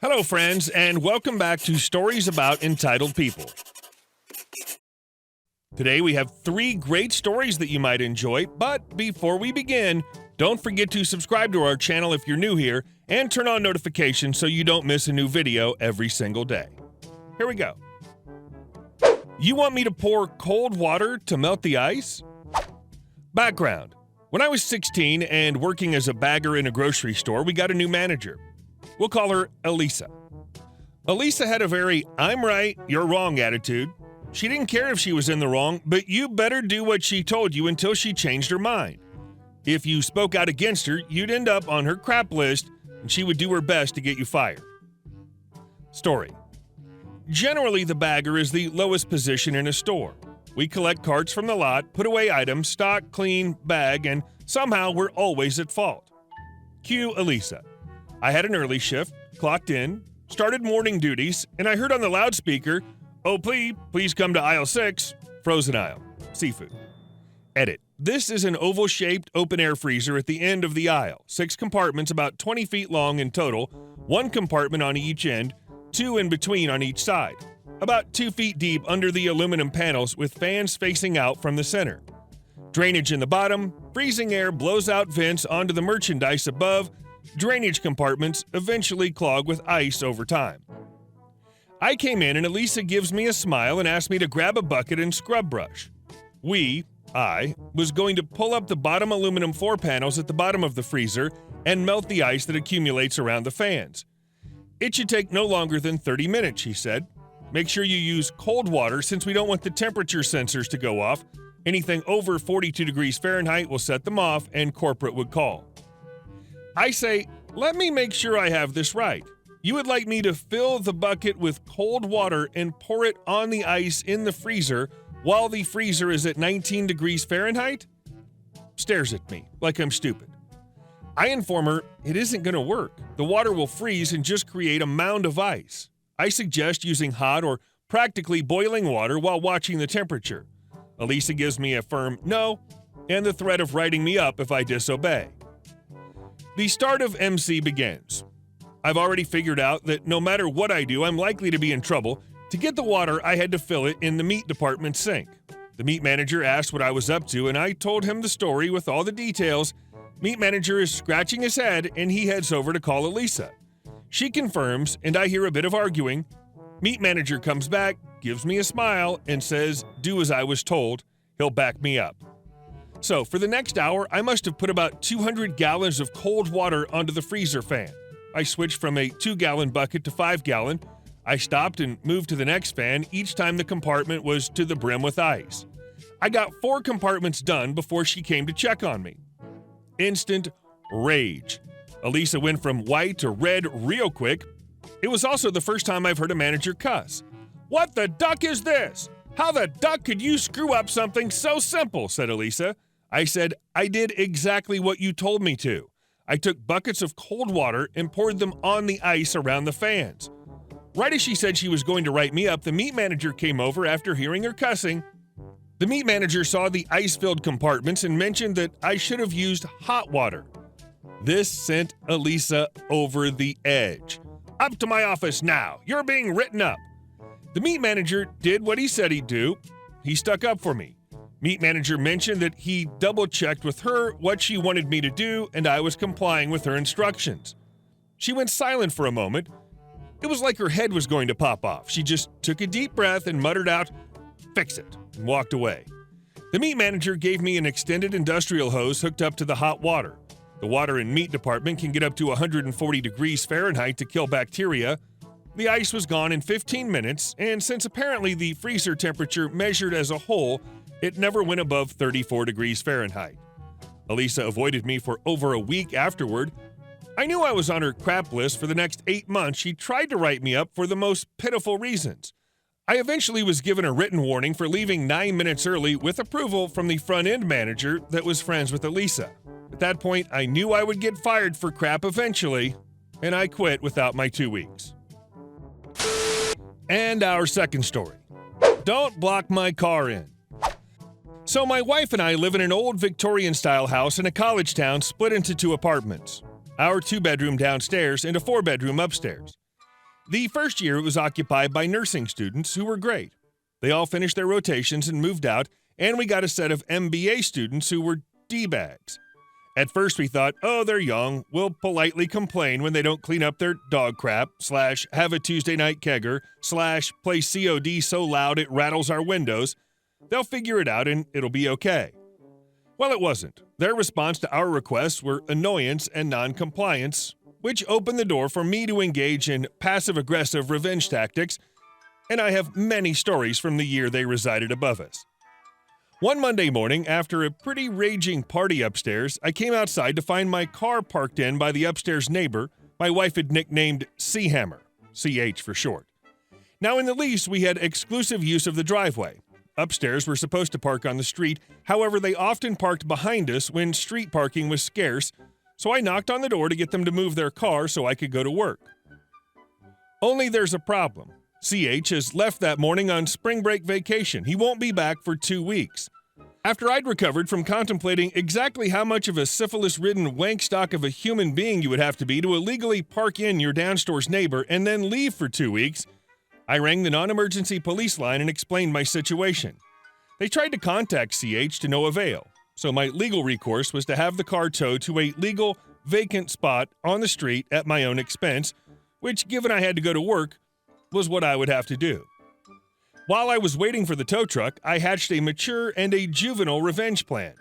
Hello, friends, and welcome back to Stories About Entitled People. Today we have 3 great stories that you might enjoy, but before we begin, don't forget to subscribe to our channel if you're new here and turn on notifications so you don't miss a new video every single day. Here we go. You want me to pour cold water to melt the ice? Background. When I was 16 and working as a bagger in a grocery store, we got a new manager. We'll call her Elisa. Elisa had a very I'm right, you're wrong attitude. She didn't care if she was in the wrong, but you better do what she told you until she changed her mind. If you spoke out against her, you'd end up on her crap list, and she would do her best to get you fired. Story. Generally, the bagger is the lowest position in a store. We collect carts from the lot, put away items, stock, clean, bag, and somehow we're always at fault. Cue Elisa. I had an early shift, clocked in, started morning duties, and I heard on the loudspeaker, "Oh, please come to aisle 6, frozen aisle, seafood." Edit. This is an oval-shaped open-air freezer at the end of the aisle, 6 compartments about 20 feet long in total, 1 compartment on each end, 2 in between on each side, about 2 feet deep under the aluminum panels with fans facing out from the center. Drainage in the bottom, freezing air blows out vents onto the merchandise above. Drainage compartments eventually clog with ice over time. I came in and Elisa gives me a smile and asked me to grab a bucket and scrub brush. I was going to pull up the bottom aluminum floor panels at the bottom of the freezer and melt the ice that accumulates around the fans. It should take no longer than 30 minutes, she said. Make sure you use cold water since we don't want the temperature sensors to go off. Anything over 42 degrees Fahrenheit will set them off and corporate would call. I say, let me make sure I have this right. You would like me to fill the bucket with cold water and pour it on the ice in the freezer while the freezer is at 19 degrees Fahrenheit? Stares at me like I'm stupid. I inform her it isn't going to work. The water will freeze and just create a mound of ice. I suggest using hot or practically boiling water while watching the temperature. Elisa gives me a firm no and the threat of writing me up if I disobey. The start of MC begins. I've already figured out that no matter what I do, I'm likely to be in trouble. To get the water, I had to fill it in the meat department sink. The meat manager asked what I was up to, and I told him the story with all the details. Meat manager is scratching his head, and he heads over to call Elisa. She confirms, and I hear a bit of arguing. Meat manager comes back, gives me a smile, and says, do as I was told. He'll back me up. So, for the next hour, I must have put about 200 gallons of cold water onto the freezer fan. I switched from a 2-gallon bucket to 5-gallon. I stopped and moved to the next fan each time the compartment was to the brim with ice. I got 4 compartments done before she came to check on me. Instant rage. Elisa went from white to red real quick. It was also the first time I've heard a manager cuss. "What the duck is this? How the duck could you screw up something so simple?" said Elisa. I said, I did exactly what you told me to. I took buckets of cold water and poured them on the ice around the fans. Right as she said she was going to write me up, the meat manager came over after hearing her cussing. The meat manager saw the ice-filled compartments and mentioned that I should have used hot water. This sent Elisa over the edge. "Up to my office now. You're being written up." The meat manager did what he said he'd do. He stuck up for me. Meat manager mentioned that he double-checked with her what she wanted me to do, and I was complying with her instructions. She went silent for a moment. It was like her head was going to pop off. She just took a deep breath and muttered out, "Fix it," and walked away. The meat manager gave me an extended industrial hose hooked up to the hot water. The water in meat department can get up to 140 degrees Fahrenheit to kill bacteria. The ice was gone in 15 minutes, and since apparently the freezer temperature measured as a whole, it never went above 34 degrees Fahrenheit. Elisa avoided me for over a week afterward. I knew I was on her crap list for the next 8 months. She tried to write me up for the most pitiful reasons. I eventually was given a written warning for leaving 9 minutes early with approval from the front-end manager that was friends with Elisa. At that point, I knew I would get fired for crap eventually, and I quit without my 2 weeks. And our second story. Don't block my car in. So my wife and I live in an old Victorian-style house in a college town split into 2 apartments. Our 2-bedroom downstairs and a 4-bedroom upstairs. The first year it was occupied by nursing students who were great. They all finished their rotations and moved out, and we got a set of MBA students who were D-bags. At first we thought, oh, they're young, we'll politely complain when they don't clean up their dog crap, / have a Tuesday night kegger, / play COD so loud it rattles our windows. They'll figure it out and it'll be okay. Well, it wasn't. Their response to our requests were annoyance and non-compliance, which opened the door for me to engage in passive-aggressive revenge tactics, and I have many stories from the year they resided above us. One Monday morning, after a pretty raging party upstairs, I came outside to find my car parked in by the upstairs neighbor my wife had nicknamed C-Hammer, CH for short. Now, in the lease, we had exclusive use of the driveway. Upstairs, we're supposed to park on the street, however, they often parked behind us when street parking was scarce, so I knocked on the door to get them to move their car so I could go to work. Only there's a problem. CH has left that morning on spring break vacation. He won't be back for 2 weeks. After I'd recovered from contemplating exactly how much of a syphilis-ridden wankstock of a human being you would have to be to illegally park in your downstairs neighbor and then leave for 2 weeks, I rang the non-emergency police line and explained my situation. They tried to contact CH to no avail, so my legal recourse was to have the car towed to a legal, vacant spot on the street at my own expense, which, given I had to go to work, was what I would have to do. While I was waiting for the tow truck, I hatched a mature and a juvenile revenge plan.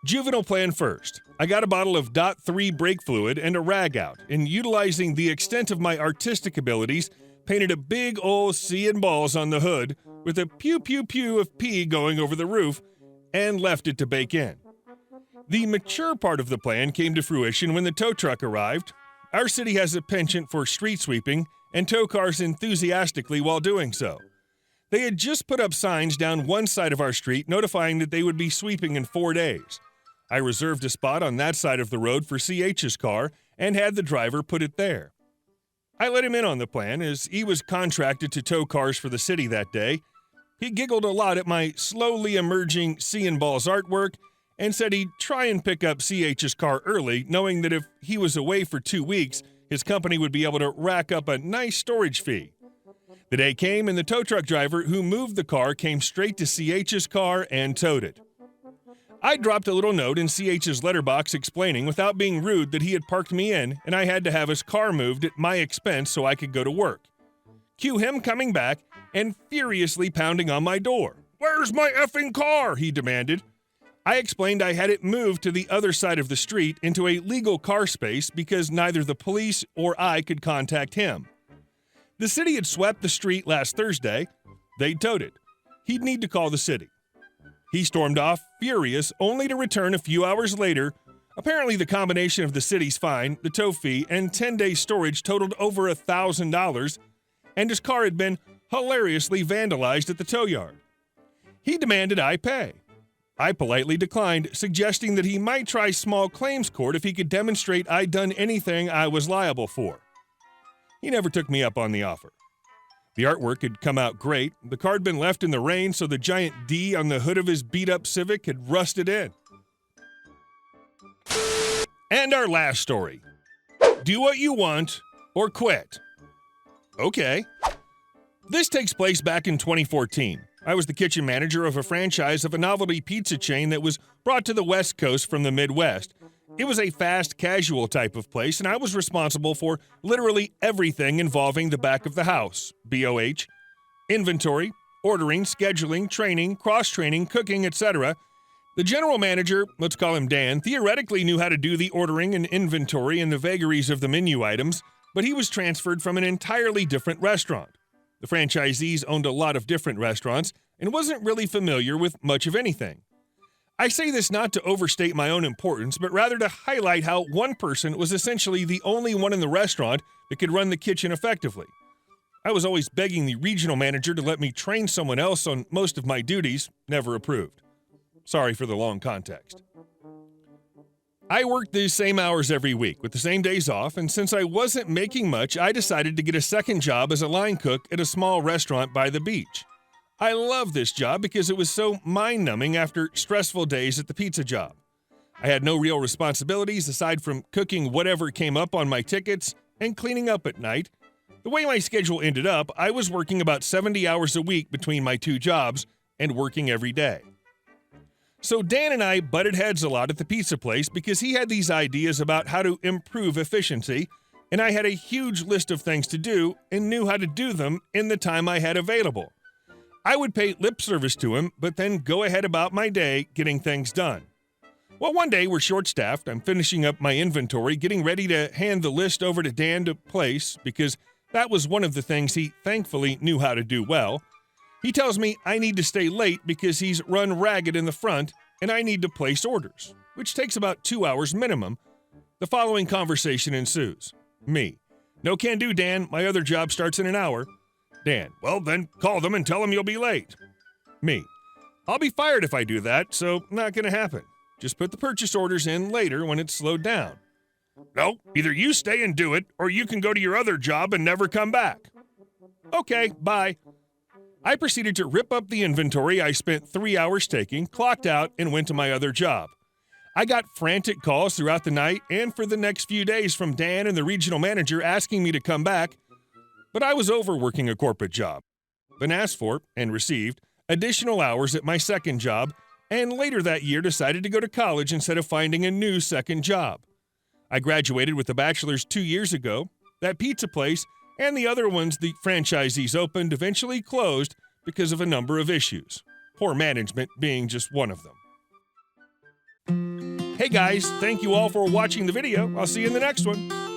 Juvenile plan first. I got a bottle of .3 brake fluid and a rag out, and utilizing the extent of my artistic abilities, painted a big old C and balls on the hood with a pew pew pew of pee going over the roof, and left it to bake in. The mature part of the plan came to fruition when the tow truck arrived. Our city has a penchant for street sweeping, and tow cars enthusiastically while doing so. They had just put up signs down one side of our street notifying that they would be sweeping in 4 days. I reserved a spot on that side of the road for CH's car and had the driver put it there. I let him in on the plan as he was contracted to tow cars for the city that day. He giggled a lot at my slowly emerging C and balls artwork and said he'd try and pick up CH's car early, knowing that if he was away for 2 weeks, his company would be able to rack up a nice storage fee. The day came and the tow truck driver who moved the car came straight to CH's car and towed it. I dropped a little note in CH's letterbox explaining without being rude that he had parked me in and I had to have his car moved at my expense so I could go to work. Cue him coming back and furiously pounding on my door. "Where's my effing car?" he demanded. I explained I had it moved to the other side of the street into a legal car space because neither the police or I could contact him. The city had swept the street last Thursday. They'd towed it. He'd need to call the city. He stormed off, furious, only to return a few hours later. Apparently the combination of the city's fine, the tow fee, and 10-day storage totaled over $1,000, and his car had been hilariously vandalized at the tow yard. He demanded I pay. I politely declined, suggesting that he might try small claims court if he could demonstrate I'd done anything I was liable for. He never took me up on the offer. The artwork had come out great. The car had been left in the rain, so the giant D on the hood of his beat-up Civic had rusted in. And our last story. Do what you want or quit. Okay. This takes place back in 2014. I was the kitchen manager of a franchise of a novelty pizza chain that was brought to the West Coast from the Midwest. It was a fast, casual type of place, and I was responsible for literally everything involving the back of the house, BOH, inventory, ordering, scheduling, training, cross-training, cooking, etc. The general manager, let's call him Dan, theoretically knew how to do the ordering and inventory and the vagaries of the menu items, but he was transferred from an entirely different restaurant. The franchisees owned a lot of different restaurants and wasn't really familiar with much of anything. I say this not to overstate my own importance, but rather to highlight how one person was essentially the only one in the restaurant that could run the kitchen effectively. I was always begging the regional manager to let me train someone else on most of my duties, never approved. Sorry for the long context. I worked the same hours every week with the same days off, and since I wasn't making much, I decided to get a second job as a line cook at a small restaurant by the beach. I loved this job because it was so mind-numbing after stressful days at the pizza job. I had no real responsibilities aside from cooking whatever came up on my tickets and cleaning up at night. The way my schedule ended up, I was working about 70 hours a week between my two jobs and working every day. So Dan and I butted heads a lot at the pizza place because he had these ideas about how to improve efficiency, and I had a huge list of things to do and knew how to do them in the time I had available. I would pay lip service to him, but then go ahead about my day getting things done. Well, one day we're short-staffed. I'm finishing up my inventory, getting ready to hand the list over to Dan to place because that was one of the things he thankfully knew how to do well. He tells me I need to stay late because he's run ragged in the front and I need to place orders, which takes about 2 hours minimum. The following conversation ensues. Me: "No can do, Dan. My other job starts in an hour." Dan: "Well, then call them and tell them you'll be late." Me: "I'll be fired if I do that, so not going to happen. Just put the purchase orders in later when it's slowed down." "No, either you stay and do it, or you can go to your other job and never come back." "Okay, bye." I proceeded to rip up the inventory I spent 3 hours taking, clocked out, and went to my other job. I got frantic calls throughout the night and for the next few days from Dan and the regional manager asking me to come back, but I was overworking a corporate job. Then asked for, and received, additional hours at my second job, and later that year decided to go to college instead of finding a new second job. I graduated with a bachelor's 2 years ago. That pizza place and the other ones the franchisees opened eventually closed because of a number of issues, poor management being just one of them. Hey guys, thank you all for watching the video. I'll see you in the next one.